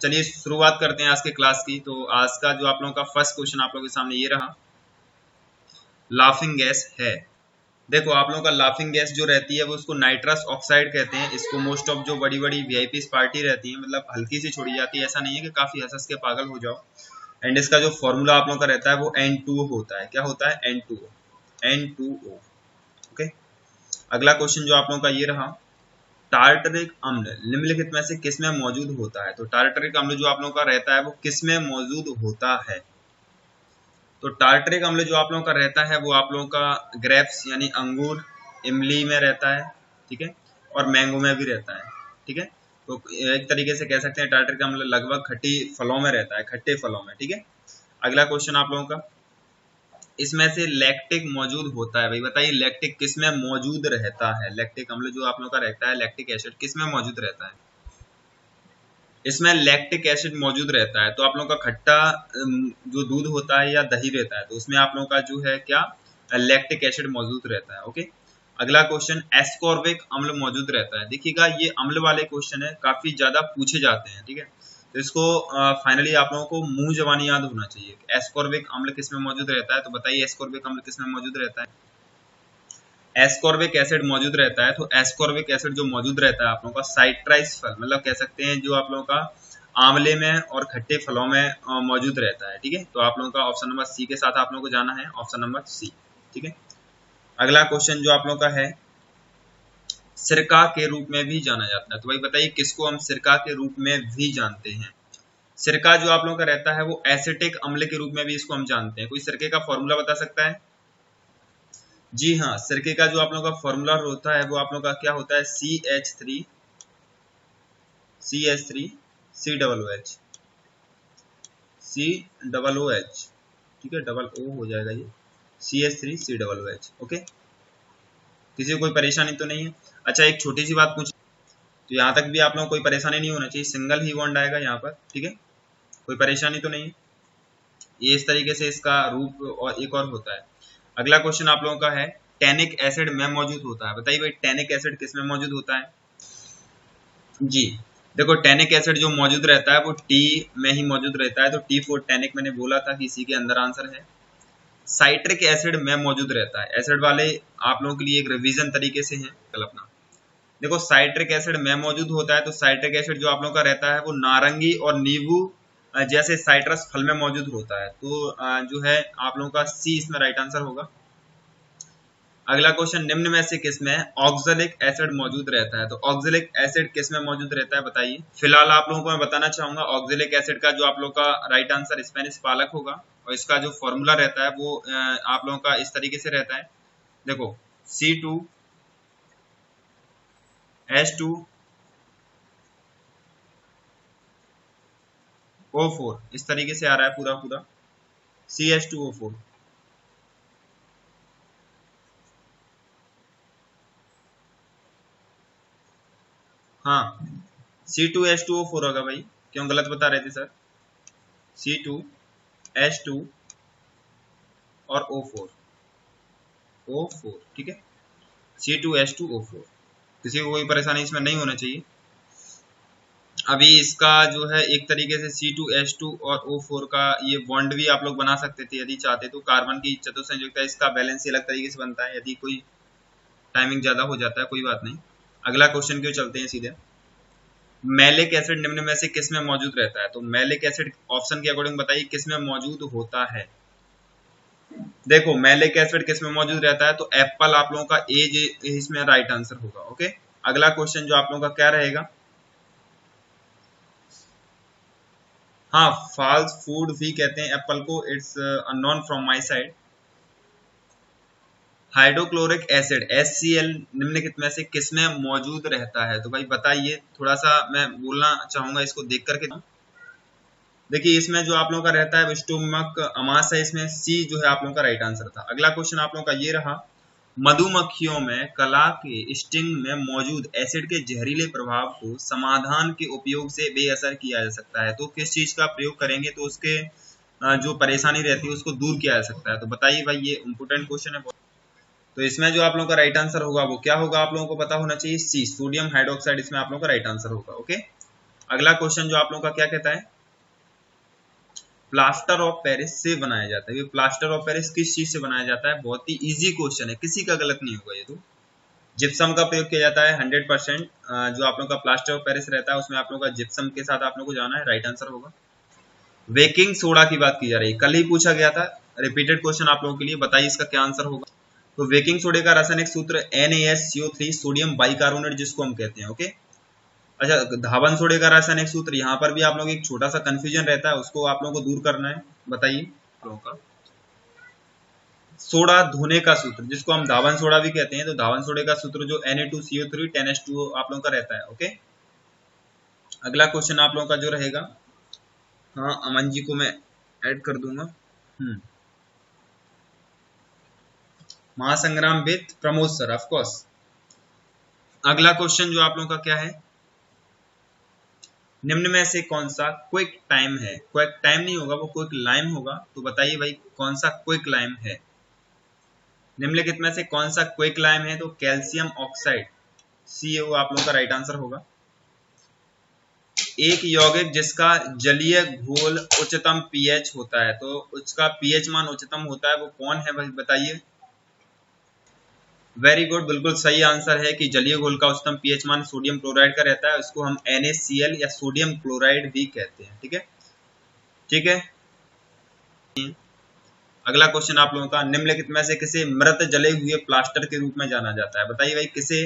चलिए शुरुआत करते हैं आज के क्लास की। तो आज का जो आप लोगों का फर्स्ट क्वेश्चन आप लोगों के सामने ये रहा, लाफिंग गैस है। देखो आप लोगों का लाफिंग गैस जो रहती है वो उसको नाइट्रस ऑक्साइड कहते हैं। इसको मोस्ट ऑफ जो बड़ी बड़ी वीआईपी पार्टी रहती है मतलब हल्की सी छोड़ी जाती है, ऐसा नहीं है कि काफी हंस हंस के पागल हो जाओ। एंड इसका जो फॉर्मूला आप लोगों का रहता है वो N2O होता है। क्या होता है? N2O। ओके, अगला क्वेश्चन जो आप लोगों का ये रहा, टार्टरिक अम्ल निम्नलिखित में से किस में मौजूद होता है। तो टार्टरिक अम्ल जो आप लोगों का रहता है वो किस में मौजूद होता है। तो टार्टरिक अम्ल जो आप लोगों का रहता है वो आप लोगों का ग्रेप्स यानी अंगूर, इमली में रहता है, ठीक है, और मैंगो में भी रहता है, ठीक है। तो एक तरीके से कह सकते हैं टार्टरिक अम्ल लगभग खट्टी फलों में रहता है, खट्टे फलों में, ठीक है। अगला क्वेश्चन आप लोगों का, इसमें से लैक्टिक मौजूद होता है। भाई बताइए लैक्टिक किस में मौजूद रहता है। लैक्टिक अम्ल जो आप लोगों का रहता है, लैक्टिक एसिड किस में मौजूद रहता है। इसमें लैक्टिक एसिड मौजूद रहता है। तो आप लोगों का खट्टा जो दूध होता है या दही रहता है तो उसमें आप लोगों का जो है क्या, लैक्टिक एसिड मौजूद रहता है। ओके, अगला क्वेश्चन, एस्कॉर्बिक अम्ल मौजूद रहता है। देखिएगा ये अम्ल वाले क्वेश्चन है, काफी ज्यादा पूछे जाते हैं, ठीक है। तो इसको फाइनली आप लोगों को मुंह जबानी याद होना चाहिए। एस्कॉर्बिक अम्ल किस में मौजूद रहता है। तो बताइए एस्कॉर्बिक अम्ल किस में मौजूद रहता है। एस्कॉर्बिक एसिड मौजूद रहता है। तो एस्कॉर्बिक एसिड जो मौजूद रहता है आप लोगों का साइट्राइस फल मतलब कह सकते हैं जो आप लोगों का आंवले में और खट्टे फलों में मौजूद रहता है, ठीक है। तो आप लोगों का ऑप्शन नंबर सी के साथ आप लोगों को जाना है, ऑप्शन नंबर सी, ठीक है। अगला क्वेश्चन जो आप लोगों का है, सिरका के रूप में भी जाना जाता है। तो भाई बताइए किसको हम सिरका के रूप में भी जानते हैं। सिरका जो आप लोगों का रहता है वो एसिटिक अम्ल के रूप में भी इसको हम जानते हैं। कोई सिरके का फॉर्मूला बता सकता है। जी हाँ, सिरके का जो आप लोगों का फॉर्मूला होता है वो आप लोगों का क्या होता है, CH3 COOH COOH, ठीक है, डबल ओ हो जाएगा ये, CH3 COOH। ओके, किसी को कोई परेशानी तो नहीं है। अच्छा एक छोटी सी बात पूछ, तो यहाँ तक भी आप लोगों को कोई परेशानी नहीं होना चाहिए, सिंगल ही बॉन्ड आएगा यहाँ पर, ठीक है, कोई परेशानी तो नहीं है। ये इस तरीके से इसका रूप और एक और होता है। अगला क्वेश्चन आप लोगों का है, टैनिक एसिड में मौजूद होता है। बताइए भाई टैनिक एसिड किस में मौजूद होता है। जी देखो टैनिक एसिड जो मौजूद रहता है वो टी में ही मौजूद रहता है। तो T4 टैनिक मैंने बोला था कि इसी के अंदर आंसर है। साइट्रिक एसिड में मौजूद रहता है। एसिड वाले आप लोगों के लिए एक रिवीजन तरीके से है कल अपना। देखो साइट्रिक एसिड में मौजूद होता है। तो साइट्रिक एसिड जो आप लोगों का रहता है वो नारंगी और नींबू जैसे साइट्रस फल में मौजूद होता है। तो जो है आप लोगों का सी इसमें राइट आंसर होगा। अगला क्वेश्चन, निम्न में से किसमें ऑक्जेलिक एसिड मौजूद रहता है। तो ऑक्जेलिक एसिड किसमें मौजूद रहता है बताइए। फिलहाल आप लोगों को मैं बताना चाहूंगा ऑक्जेलिक एसिड का जो आप लोगों का राइट आंसर स्पेनिश पालक होगा। और इसका जो फॉर्मूला रहता है वो आप लोगों का इस तरीके से रहता है। देखो C2H2O4 इस तरीके से आ रहा है पूरा पूरा, CH2O4। हाँ C2H2O4 होगा भाई, क्यों गलत बता रहे थे सर। C2H2 और O4, ठीक है, C2H2O4। किसी को कोई परेशानी इसमें नहीं होना चाहिए। अभी इसका जो है एक तरीके से C2H2 और O4 का ये बॉन्ड भी आप लोग बना सकते थे यदि चाहते तो। कार्बन की चतुसंयुक्ता इसका बैलेंस अलग तरीके से बनता है, यदि कोई टाइमिंग ज्यादा हो जाता है कोई बात नहीं। अगला क्वेश्चन क्यों चलते हैं सीधे। मैलिक एसिड निम्न में से किस में मौजूद रहता है। तो मैलिक एसिड ऑप्शन के अकॉर्डिंग बताइए किस में मौजूद होता है। देखो मैलिक एसिड किस में मौजूद रहता है। तो एप्पल आप लोगों का एज इसमें राइट आंसर होगा। ओके, अगला क्वेश्चन जो आप लोगों का क्या रहेगा, हाँ फाल्स फूड भी कहते हैं एप्पल को, it's unknown from my side. Hydrochloric acid HCl निम्नलिखित में से किसमें मौजूद रहता है। तो भाई बताइए, थोड़ा सा मैं बोलना चाहूंगा इसको देख करके। देखिए इसमें जो आप लोगों का रहता है स्टोमक अमास है, इसमें सी जो है आप लोगों का राइट आंसर था। अगला क्वेश्चन आप लोगों का ये रहा, मधुमक्खियों में कला के स्टिंग में मौजूद एसिड के जहरीले प्रभाव को समाधान के उपयोग से बेअसर किया जा सकता है। तो किस चीज का प्रयोग करेंगे तो उसके जो परेशानी रहती है उसको दूर किया जा सकता है। तो बताइए भाई, ये इंपोर्टेंट क्वेश्चन है। तो इसमें जो आप लोगों का राइट आंसर होगा वो क्या होगा, आप लोगों को पता होना चाहिए, सी सोडियम हाइड्रोक्साइड इसमें आप लोगों का राइट आंसर होगा। ओके, अगला क्वेश्चन जो आप लोगों का क्या कहता है, प्लास्टर ऑफ पेरिस से बनाया जाता है। ये प्लास्टर ऑफ पेरिस किस चीज से बनाया जाता है, बहुत ही इजी क्वेश्चन है, किसी का गलत नहीं होगा ये तो। जिप्सम का प्रयोग किया जाता है 100%। जो आप लोगों का प्लास्टर ऑफ पेरिस रहता है उसमें आप लोगों का जिप्सम के साथ आप लोगों को जाना है, राइट आंसर होगा। बेकिंग सोडा की बात की जा रही है, कल ही पूछा गया था, रिपीटेड क्वेश्चन आप लोगों के लिए, बताइए इसका क्या आंसर होगा। तो बेकिंग सोडे का रासायनिक सूत्र NaSCO3 सोडियम बाइकार्बोनेट जिसको हम कहते हैं, ओके। अच्छा, धावन सोडे का रासायनिक सूत्र, यहाँ पर भी आप लोग एक छोटा सा कंफ्यूजन रहता है, उसको आप लोगों को दूर करना है, बताइए आप लोगों का। सोडा धोने का सूत्र जिसको हम धावन सोडा भी कहते हैं, तो धावन सोडे का सूत्र जो Na2CO3 10H2O आप लोगों का रहता है, ओके। अगला क्वेश्चन आप लोगों का जो रहेगा, हाँ अमन जी को मैं ऐड कर दूंगा। महासंग्राम with Pramod sir, of course. अगला क्वेश्चन जो आप लोगों का क्या है, निम्न में से कौन सा क्विक टाइम है, क्विक टाइम नहीं होगा वो क्विक लाइम होगा, तो बताइए भाई कौन सा क्विक लाइम है। निम्नलिखित में से कौन सा क्विक लाइम है, तो कैल्शियम ऑक्साइड CaO आप लोगों का राइट आंसर होगा। एक यौगिक जिसका जलीय घोल उच्चतम pH होता है, तो उसका pH मान उच्चतम होता है, वो कौन है भाई बताइए। वेरी गुड, बिल्कुल सही आंसर है कि जलीय घोल का उच्चतम pH मान सोडियम क्लोराइड का रहता है, उसको हम NaCl या सोडियम क्लोराइड भी कहते हैं, ठीक है, ठीक है। अगला क्वेश्चन आप लोगों का, निम्नलिखित में से किसे मृत जले हुए प्लास्टर के रूप में जाना जाता है, बताइए भाई किसे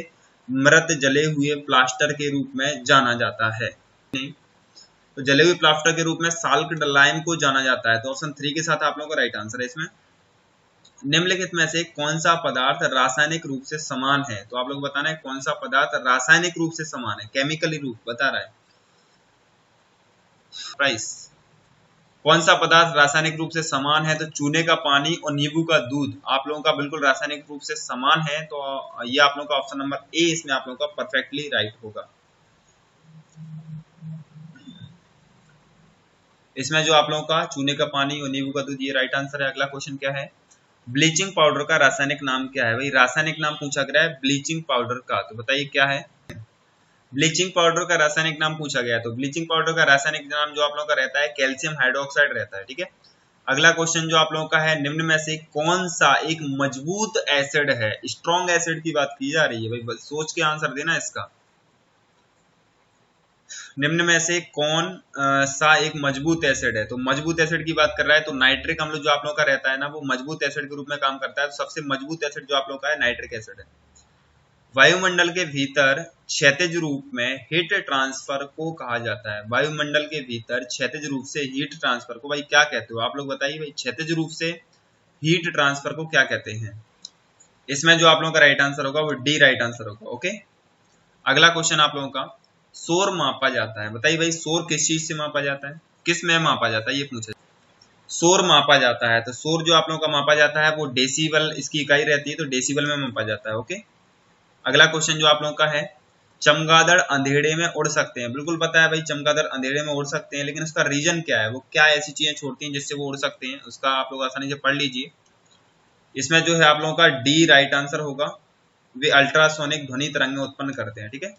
मृत जले हुए प्लास्टर के रूप में जाना जाता है। तो जले हुए प्लास्टर के रूप में साल्ट लाइम को जाना जाता है, तो ऑप्शन 3 के साथ आप लोगों का राइट आंसर है इसमें। निम्नलिखित में से कौन सा पदार्थ रासायनिक रूप से समान है, तो आप लोग बताना है कौन सा पदार्थ रासायनिक रूप से समान है, केमिकली रूप बता रहा है। प्राइस, कौन सा पदार्थ रासायनिक रूप से समान है, तो चूने का पानी और नींबू का दूध आप लोगों का बिल्कुल रासायनिक रूप से समान है, तो ये आप लोगों का ऑप्शन नंबर ए इसमें आप लोगों का परफेक्टली राइट होगा। इसमें जो आप लोगों का चूने का पानी और नींबू का दूध, ये राइट आंसर है। अगला क्वेश्चन क्या है, ब्लीचिंग पाउडर का रासायनिक नाम क्या है, भाई रासायनिक नाम पूछा गया है ब्लीचिंग पाउडर का, तो बताइए क्या है। ब्लीचिंग पाउडर का रासायनिक नाम पूछा गया है, तो ब्लीचिंग पाउडर का रासायनिक नाम जो आप लोगों का रहता है कैल्शियम हाइड्रोक्साइड रहता है, ठीक है। अगला क्वेश्चन जो आप लोगों का है, निम्न में से कौन सा एक मजबूत एसिड है, स्ट्रॉन्ग एसिड की बात की जा रही है, भाई सोच के आंसर देना इसका। निम्न में से कौन सा एक मजबूत एसिड है, तो मजबूत एसिड की बात कर रहा है, तो नाइट्रिक अम्ल जो आप लोगों का रहता है ना, वो मजबूत एसिड के रूप में काम करता है, तो सबसे मजबूत एसिड जो आप लोगों का है नाइट्रिक एसिड है। वायुमंडल के भीतर क्षैतिज रूप में हीट ट्रांसफर को कहा जाता है, वायुमंडल के भीतर क्षैतिज रूप से हीट ट्रांसफर को भाई क्या कहते हो, आप लोग बताइए भाई क्षैतिज रूप से हीट ट्रांसफर को क्या कहते हैं। इसमें जो आप लोगों का राइट आंसर होगा वो डी राइट आंसर होगा, ओके। अगला क्वेश्चन आप लोगों का, शोर मापा जाता है, बताइए भाई शोर किस चीज से मापा जाता है, किस में मापा जाता है, ये पूछा। शोर मापा जाता है, तो शोर जो आप लोगों का मापा जाता है वो डेसिबल इसकी इकाई रहती है, तो डेसिबल में मापा जाता है, ओके। अगला क्वेश्चन जो आप लोगों का है, चमगादड़ अंधेरे में उड़ सकते हैं, बिल्कुल पता है भाई चमगादड़ अंधेरे में उड़ सकते हैं, लेकिन उसका रीजन क्या है, वो क्या ऐसी चीजें छोड़ती हैं जिससे वो उड़ सकते हैं, उसका आप लोग आसानी से पढ़ लीजिए। इसमें जो है आप लोगों का डी राइट आंसर होगा, वे अल्ट्रासोनिक ध्वनि तरंगें उत्पन्न करते हैं, ठीक है।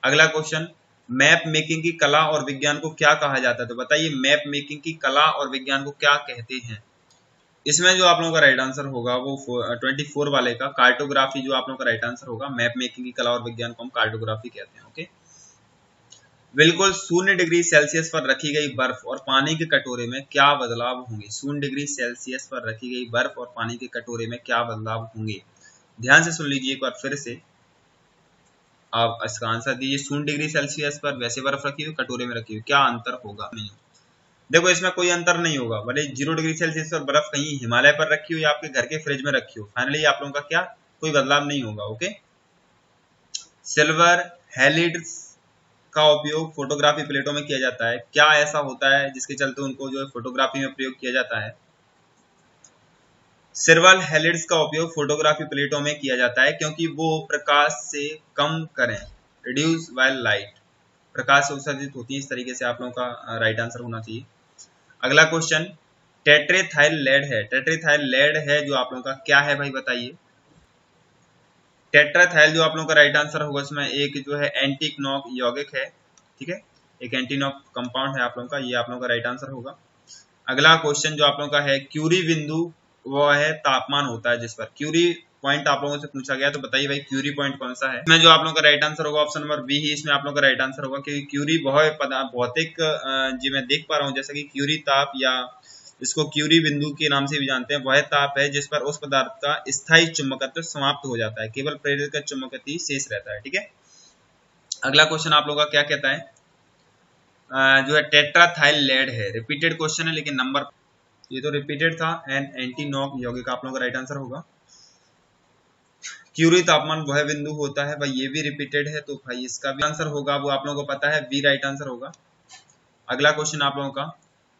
अगला क्वेश्चन, मैप मेकिंग की कला और विज्ञान को क्या कहा जाता है, तो बताइए मैप मेकिंग की कला और विज्ञान को क्या कहते हैं। इसमें जो आप लोगों का राइट आंसर होगा वो 24 वाले का कार्टोग्राफी जो आप लोगों का राइट आंसर होगा, मैप मेकिंग की कला और विज्ञान को हम कार्टोग्राफी कहते हैं, ओके। बिल्कुल 0 डिग्री सेल्सियस पर रखी गई बर्फ और पानी के कटोरे में क्या बदलाव होंगे, 0 डिग्री सेल्सियस पर रखी गई बर्फ और पानी के कटोरे में क्या बदलाव होंगे, ध्यान से सुन लीजिए एक बार फिर से, आप इसका आंसर दीजिए। 0 डिग्री सेल्सियस पर वैसे बर्फ रखी हुई, कटोरे में रखी हुई, क्या अंतर होगा। नहीं, देखो इसमें कोई अंतर नहीं होगा, भले 0 डिग्री सेल्सियस पर बर्फ कहीं हिमालय पर रखी हो या आपके घर के फ्रिज में रखी हो, फाइनली आप लोगों का क्या कोई बदलाव नहीं होगा, ओके। सिल्वर हैलिड्स का उपयोग फोटोग्राफी प्लेटों में किया जाता है, क्या ऐसा होता है जिसके चलते उनको जो है फोटोग्राफी में प्रयोग किया जाता है। सिल्वर हैलिड्स का उपयोग फोटोग्राफी प्लेटों में किया जाता है क्योंकि वो प्रकाश से कम करें, रिड्यूस बाय लाइट, प्रकाश से उत्सर्जित होती है, इस तरीके से आप लोगों का राइट आंसर होना चाहिए। अगला क्वेश्चन, टेट्रेथाइल लेड है, टेट्रेथाइल लेड है जो आप लोगों का क्या है भाई बताइए। टेट्राथाइल जो आप लोगों का राइट आंसर होगा, इसमें एक जो है एंटीक्नॉक यौगिक है, ठीक है। एक एंटी नॉक कंपाउंड है आप लोगों का, ये आप लोगों का राइट आंसर होगा। अगला क्वेश्चन जो आप लोगों का है, क्यूरी बिंदु वो है तापमान होता है जिस पर क्यूरी पॉइंट आप लोगों से पूछा गया, तो बताइए भाई क्यूरी पॉइंट कौन सा है। इसमें जो आप लोगों का राइट आंसर होगा ऑप्शन नंबर बी ही इसमें आप लोगों का राइट आंसर होगा, क्योंकि क्यूरी भौतिक जी मैं देख पा रहा हूँ जैसे कि क्यूरी ताप या इसको क्यूरी बिंदु के नाम से भी जानते हैं, वह ताप है जिस पर उस पदार्थ का स्थायी चुंबकत्व समाप्त हो जाता है, केवल प्रेरित का चुंबकत्व ही शेष रहता है। ठीक है, अगला क्वेश्चन आप लोगों का क्या कहता है, जो है टेट्राथाइल लेड है, रिपीटेड क्वेश्चन है लेकिन नंबर ये तो रिपीटेड था, एंड एंटी नॉक यौगिक आप लोगों का राइट आंसर होगा। क्यूरी तापमान वह बिंदु होता है भाई, ये भी रिपीटेड है, तो भाई इसका भी आंसर होगा वो आप लोगों को पता है, बी राइट आंसर होगा। अगला क्वेश्चन आप लोगों का,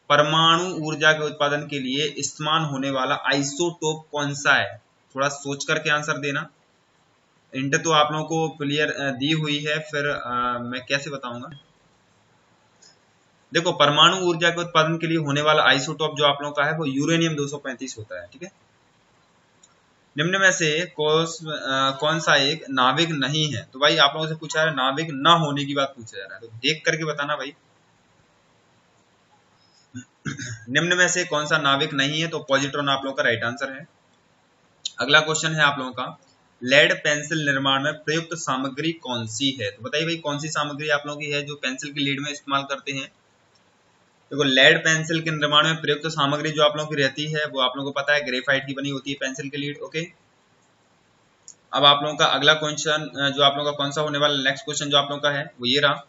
परमाणु ऊर्जा के उत्पादन के लिए इस्तेमाल होने वाला आइसोटोप कौन सा है, थोड़ा सोच करके आंसर देना। हिंट तो आप लोगों को क्लियर दी हुई है, फिर मैं कैसे बताऊंगा। देखो परमाणु ऊर्जा के उत्पादन के लिए होने वाला आइसोटोप जो आप लोगों का है वो यूरेनियम 235 होता है। ठीक है, निम्न में से कौन सा एक नाभिक नहीं है, तो भाई आप लोगों से पूछा है नाभिक न होने की बात पूछा जा रहा है, तो देख करके बताना भाई। निम्न में से कौन सा नाभिक नहीं है, तो पॉजिट्रॉन आप लोगों का राइट आंसर है। अगला क्वेश्चन है आप लोगों का, लेड पेंसिल निर्माण में प्रयुक्त सामग्री कौन सी है, तो बताइए भाई कौन सी सामग्री आप लोगों की है जो पेंसिल की लीड में इस्तेमाल करते हैं। देखो लेड पेंसिल के निर्माण में प्रयुक्त सामग्री जो आप लोगों की रहती है वो आप लोगों को पता है ग्रेफाइट की बनी होती है पेंसिल की लीड। ओके, अब आप लोगों का अगला क्वेश्चन जो आप लोगों का कौन सा होने वाला, नेक्स्ट क्वेश्चन जो आप लोगों का है वो ये रहा,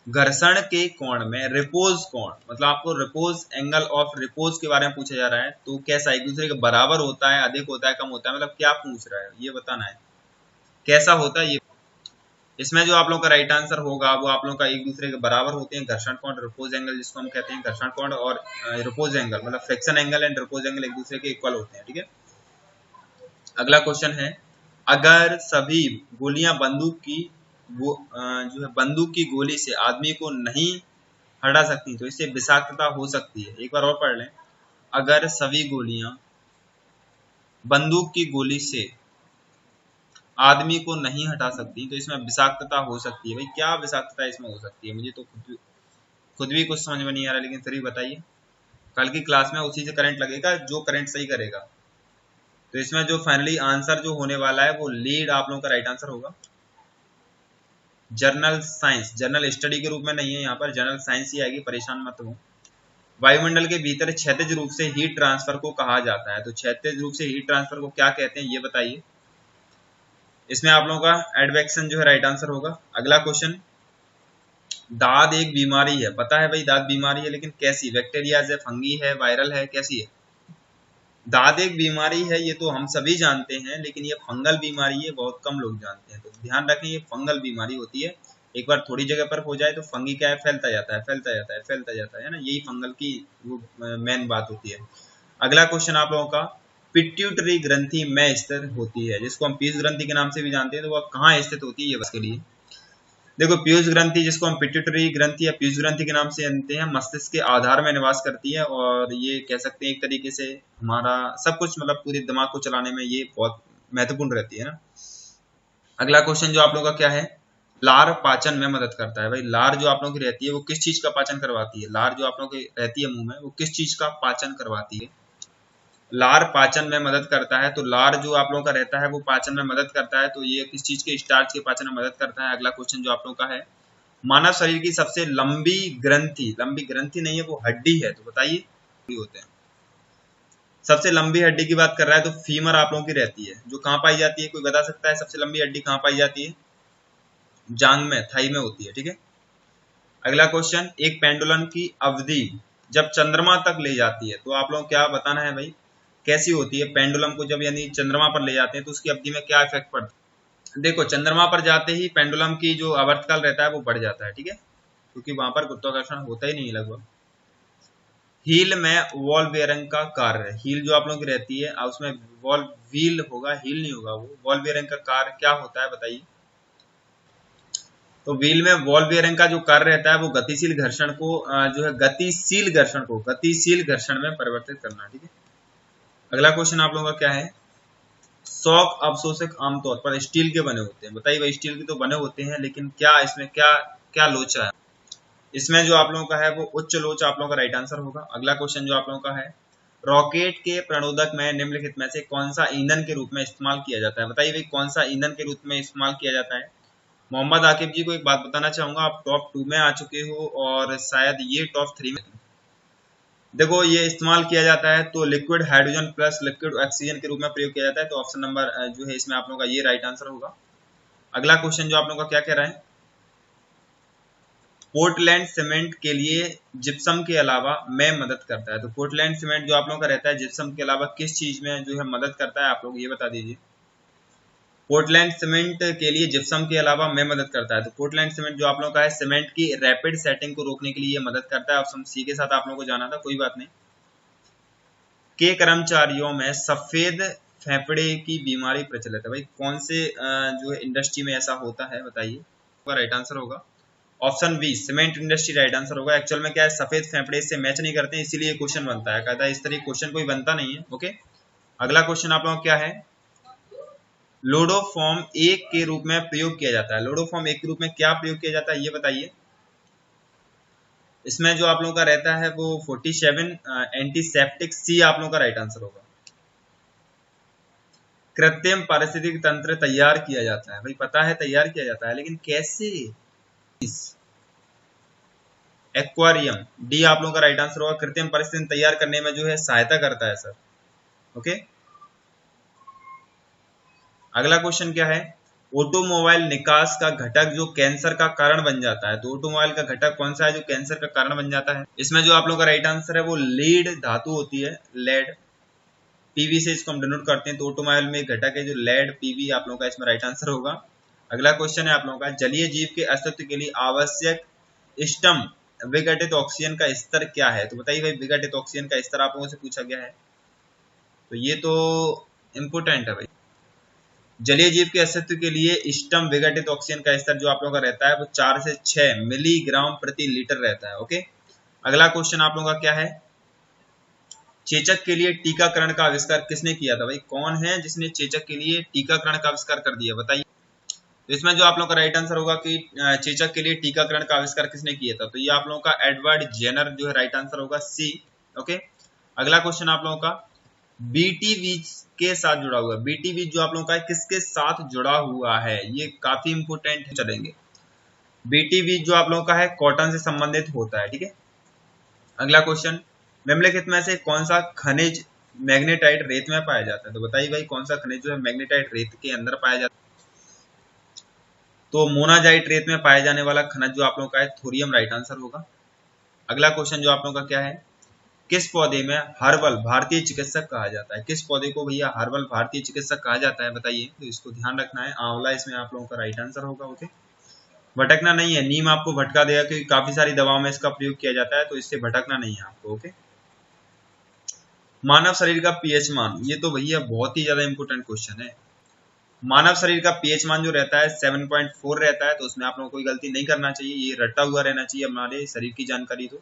घर्षण के कोण में रिपोज कोण, मतलब आपको रिपोज एंगल ऑफ रिपोज के बारे में पूछा जा रहा है, तो कैसा एक दूसरे के बराबर होता है, अधिक होता है, कम होता है, मतलब क्या पूछ रहा है ये बताना है, कैसा होता है ये। इसमें जो आप लोगों का राइट आंसर होगा वो आप लोगों का एक दूसरे के बराबर होते हैं, घर्षण कोण रिपोज एंगल जिसको हम कहते हैं, घर्षण कोण और रिपोज एंगल मतलब friction angle and repose angle एक दूसरे के इक्वल होते हैं। ठीक है, अगला क्वेश्चन है, अगर सभी गोलियां बंदूक की जो है बंदूक की गोली से आदमी को नहीं हटा सकती तो इससे विषाक्तता हो सकती है। एक बार और पढ़ लें, अगर सभी गोलियां बंदूक की गोली से आदमी को नहीं हटा सकती तो इसमें विषाक्तता हो सकती है। भाई क्या विषाक्तता इसमें हो सकती है, मुझे तो खुद भी कुछ समझ में नहीं आ रहा, लेकिन फिर भी बताइए, कल की क्लास में उसी से करंट लगेगा जो करंट सही करेगा। तो इसमें जो फाइनली आंसर जो होने वाला है वो लीड आप लोगों का राइट आंसर होगा। जर्नल साइंस, जर्नल स्टडी के रूप में नहीं है, यहाँ पर जर्नल साइंस ही आएगी, परेशान मत हो। वायुमंडल के भीतर क्षैतिज रूप से हीट ट्रांसफर को कहा जाता है, तो क्षैतिज रूप से हीट ट्रांसफर को क्या कहते हैं ये बताइए। इसमें आप लोगों का एडवेक्शन जो है राइट आंसर होगा। अगला क्वेश्चन, दाद एक बीमारी है, पता है भाई दाद बीमारी है, लेकिन कैसी, बैक्टीरिया है, फंगी है, वायरल है, कैसी है। दाद एक बीमारी है ये तो हम सभी जानते हैं, लेकिन ये फंगल बीमारी है बहुत कम लोग जानते हैं, तो ध्यान रखें ये फंगल बीमारी होती है। एक बार थोड़ी जगह पर हो जाए तो फंगी क्या है, फैलता जाता है फैलता जाता है फैलता जाता है ना, यही फंगल की वो मेन बात होती है। अगला क्वेश्चन आप लोगों का, पिट्यूटरी ग्रंथि में स्थित होती है, जिसको हम पीयूष ग्रंथि के नाम से भी जानते हैं, तो वह कहाँ स्थित होती है ये बस के लिए। देखो पीयूष ग्रंथि जिसको हम पिट्यूटरी ग्रंथि या पीयूष ग्रंथि के नाम से जानते हैं, मस्तिष्क के आधार में निवास करती है, और ये कह सकते हैं एक तरीके से हमारा सब कुछ मतलब पूरे दिमाग को चलाने में ये बहुत महत्वपूर्ण रहती है ना। अगला क्वेश्चन जो आप लोगों का क्या है, लार पाचन में मदद करता है। भाई लार जो आप लोगों की रहती है वो किस चीज का पाचन करवाती है, लार जो आप लोगों की रहती है मुंह में वो किस चीज का पाचन करवाती है। लार पाचन में मदद करता है, तो लार जो आप लोगों का रहता है वो पाचन में मदद करता है, तो ये किस चीज के, स्टार्च के पाचन में मदद करता है। अगला क्वेश्चन जो आप लोगों का है, मानव शरीर की सबसे लंबी ग्रंथि, लंबी ग्रंथि नहीं है वो हड्डी है, तो बताइए होते हैं। सबसे लंबी हड्डी की बात कर रहा है तो फीमर आप लोगों की रहती है, जो कहाँ पाई जाती है, कोई बता सकता है सबसे लंबी हड्डी कहाँ पाई जाती है, जांग में, थाई में होती है। ठीक है, अगला क्वेश्चन, एक पेंडुलम की अवधि जब चंद्रमा तक ले जाती है, तो आप लोग क्या बताना है भाई कैसी होती है। पेंडुलम को जब यानी चंद्रमा पर ले जाते हैं तो उसकी अवधि में क्या इफेक्ट पड़ता है। देखो चंद्रमा पर जाते ही पेंडुलम की जो आवर्तकाल रहता है वो बढ़ जाता है। ठीक है, क्योंकि वहां पर गुरुत्वाकर्षण होता ही नहीं लगभग। हील में वॉल बेयरिंग का कार्य, हील जो आप लोगों की रहती है उसमें वॉल व्हील होगा, हील नहीं होगा, वो वॉल बेयरिंग का कार्य क्या होता है बताइए। तो व्हील में वॉल बेयरिंग का जो कार्य रहता है वो गतिशील घर्षण को जो है गतिशील घर्षण में परिवर्तित करना। ठीक है, अगला क्वेश्चन आप लोगों का क्या है, शॉक अवशोषक आमतौर पर स्टील के बने होते हैं, बताइए भाई स्टील के तो बने होते हैं, लेकिन क्या इसमें क्या क्या लोचा है। इसमें जो आप लोगों का है वो उच्च लोच आप लोगों का राइट आंसर होगा। अगला क्वेश्चन जो आप लोगों का है, रॉकेट के प्रणोदक में निम्नलिखित में से कौन सा ईंधन के रूप में इस्तेमाल किया जाता है? बताइए भाई कौन सा ईंधन के रूप में इस्तेमाल किया जाता है? मोहम्मद आकिब जी को एक बात बताना चाहूंगा, आप टॉप 2 में आ चुके हो और शायद ये टॉप 3 में। देखो ये इस्तेमाल किया जाता है तो liquid hydrogen plus liquid oxygen के रूप में प्रयोग किया जाता है, तो ऑप्शन नंबर जो है इसमें आप लोगों का ये राइट आंसर होगा। अगला क्वेश्चन जो आप लोगों का क्या कह रहा है, पोर्टलैंड सीमेंट के लिए जिप्सम के अलावा में मदद करता है। तो पोर्टलैंड सीमेंट जो आप लोगों का रहता है जिप्सम के अलावा किस चीज में जो है मदद करता है, आप लोग ये बता दीजिए। पोर्टलैंड सीमेंट के लिए जिप्सम के अलावा में मदद करता है, तो पोर्टलैंड सीमेंट जो आप लोगों का है सीमेंट की रैपिड सेटिंग को रोकने के लिए मदद करता है। ऑप्शन सी के साथ आप लोगों को जाना था, कोई बात नहीं। के कर्मचारियों में सफेद फेफड़े की बीमारी प्रचलित है, भाई कौन से जो है इंडस्ट्री में ऐसा होता है बताइए, राइट आंसर होगा option B cement industry right answer होगा। एक्चुअल में क्या है, सफेद फेफड़े से मैच नहीं करते हैं, इसीलिए क्वेश्चन बनता है, कहता है इस तरह क्वेश्चन कोई बनता नहीं है। ओके, अगला क्वेश्चन आप लोगों क्या है, लोडोफॉर्म 1 के रूप में प्रयोग किया जाता है। लोडोफॉर्म 1 के रूप में क्या प्रयोग किया जाता है ये बताइए। इसमें जो आप लोगों का रहता है वो 47 एंटीसेप्टिक, सी आप लोगों का राइट आंसर होगा। कृत्रिम पारिस्थितिक तंत्र तैयार किया जाता है, भाई पता है तैयार किया जाता है, लेकिन कैसे? एक्वारियम, डी आप लोगों का राइट आंसर होगा। कृत्रिम परिस्थिति तैयार करने में जो है सहायता करता है सर। ओके, अगला क्वेश्चन क्या है, ऑटोमोबाइल निकास का घटक जो कैंसर का कारण बन जाता है, तो ऑटोमोबाइल का घटक कौन सा है जो कैंसर का कारण बन जाता है? इसमें जो आप लोगों का राइट आंसर है वो लीड धातु होती है, लेड, पीवी से इसको हम डिनोट करते हैं, तो ऑटोमोबाइल में घटक है जो लेड पीवी आप लोगों का इसमें राइट आंसर होगा। अगला क्वेश्चन है आप लोगों का, जलीय जीव के अस्तित्व के लिए आवश्यक स्टम विघटित ऑक्सीजन का स्तर क्या है? तो बताइए भाई विघटित ऑक्सीजन का स्तर आप लोगों से पूछा गया है, तो ये तो इम्पोर्टेंट है भाई। जलीय जीव के अस्तित्व के लिए स्टम विघटित ऑक्सीजन का स्तर जो आप लोगों का रहता है वो 4 से 6 मिलीग्राम प्रति लीटर रहता है। ओके, अगला क्वेश्चन आप लोगों का क्या है, चेचक के लिए टीकाकरण का आविष्कार किसने किया था? भाई कौन है जिसने चेचक के लिए टीकाकरण का आविष्कार कर दिया बताइए। तो इसमें जो आप लोगों का राइट आंसर होगा कि चेचक के लिए टीकाकरण का आविष्कार किसने किया था, तो ये आप लोगों का एडवर्ड जेनर जो है राइट आंसर होगा, सी। ओके, अगला क्वेश्चन आप लोगों का बीटीवी के साथ जुड़ा हुआ है। बीटीवी जो आप लोगों का है किसके साथ जुड़ा हुआ है, ये काफी इंपोर्टेंट चलेंगे। बीटीवी जो आप लोगों का है कॉटन से संबंधित होता है, ठीक है। अगला क्वेश्चन, निम्नलिखित में से कौन सा खनिज मैग्नेटाइट रेत में पाया जाता है? तो बताइए भाई कौन सा खनिज जो है मैग्नेटाइट रेत के अंदर पाया जाता है? तो मोनाजाइट रेत में पाए जाने वाला खनिज जो आप लोगों का है थोरियम राइट आंसर होगा। अगला क्वेश्चन जो आप लोगों का क्या है, किस पौधे में हर्बल भारतीय चिकित्सक कहा जाता है? किस पौधे को भैया हर्बल भारतीय चिकित्सक कहा जाता है बताइए, तो इसको ध्यान रखना है। आंवला इसमें आप लोगों का राइट आंसर होगा। ओके, भटकना नहीं है, नीम आपको भटका देगा क्योंकि काफी सारी दवाओं में इसका प्रयोग किया जाता है, तो इससे भटकना नहीं है आपको। ओके, मानव शरीर का पीएच मान, ये तो भैया बहुत ही ज्यादा इंपोर्टेंट क्वेश्चन है। मानव शरीर का पीएच मान जो रहता है 7.4 रहता है, तो उसमें आप लोगों को कोई गलती नहीं करना चाहिए, ये रटा हुआ रहना चाहिए हमारे शरीर की जानकारी। तो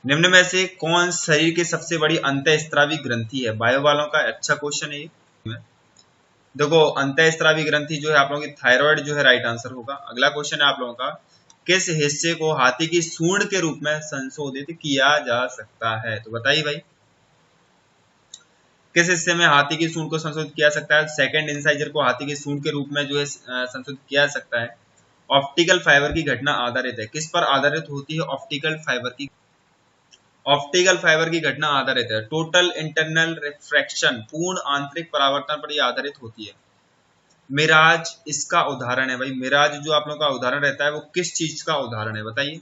निम्न में से कौन शरीर की सबसे बड़ी अंतःस्रावी ग्रंथि है? बायो वालों का अच्छा क्वेश्चन है ये। देखो अंतःस्रावी ग्रंथि जो है आप लोगों की थायराइड जो है राइट आंसर होगा। अगला क्वेश्चन है आप लोगों का, किस हिस्से को हाथी की सूंड के रूप में संशोधित किया जा सकता है? तो बताइए भाई किस हिस्से में हाथी की सूंड को संशोधित किया सकता है? सेकंड इंसाइजर को हाथी की सूंड के रूप में जो है संशोधित किया जा सकता है। ऑप्टिकल फाइबर की घटना आधारित है, किस पर आधारित होती है? ऑप्टिकल फाइबर की, ऑप्टिकल फाइबर की घटना आधारित है टोटल इंटरनल रिफ्रैक्शन, पूर्ण आंतरिक परावर्तन पर यह आधारित होती है। मिराज इसका उदाहरण है। भाई मिराज जो आप लोगों का उदाहरण रहता है वो किस चीज का उदाहरण है बताइए।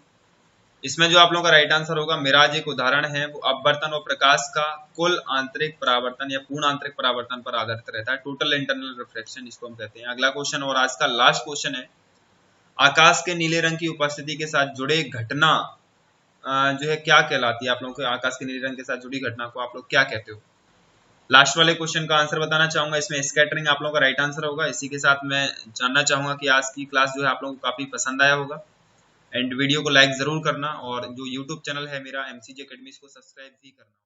इसमें जो आप लोगों का राइट आंसर होगा, मिराज एक उदाहरण है, वो अपवर्तन और प्रकाश का कुल आंतरिक परावर्तन या पूर्ण आंतरिक परावर्तन पर आधारित रहता है, टोटल इंटरनल रिफ्लेक्शन इसको हम कहते हैं। अगला क्वेश्चन और आज का लास्ट क्वेश्चन है, आकाश के नीले रंग की उपस्थिति के साथ जुड़े घटना जो है क्या कहलाती है? आप लोगों को आकाश के नीले रंग के साथ जुड़ी घटना को आप लोग क्या कहते हो? लास्ट वाले क्वेश्चन का आंसर बताना चाहूंगा, इसमें स्कैटरिंग आप लोगों का राइट आंसर होगा। इसी के साथ मैं जानना चाहूंगा कि आज की क्लास जो है आप लोगों को काफी पसंद आया होगा, एंड वीडियो को लाइक जरूर करना, और जो यूट्यूब चैनल है मेरा MCG अकेडमी को सब्सक्राइब भी करना।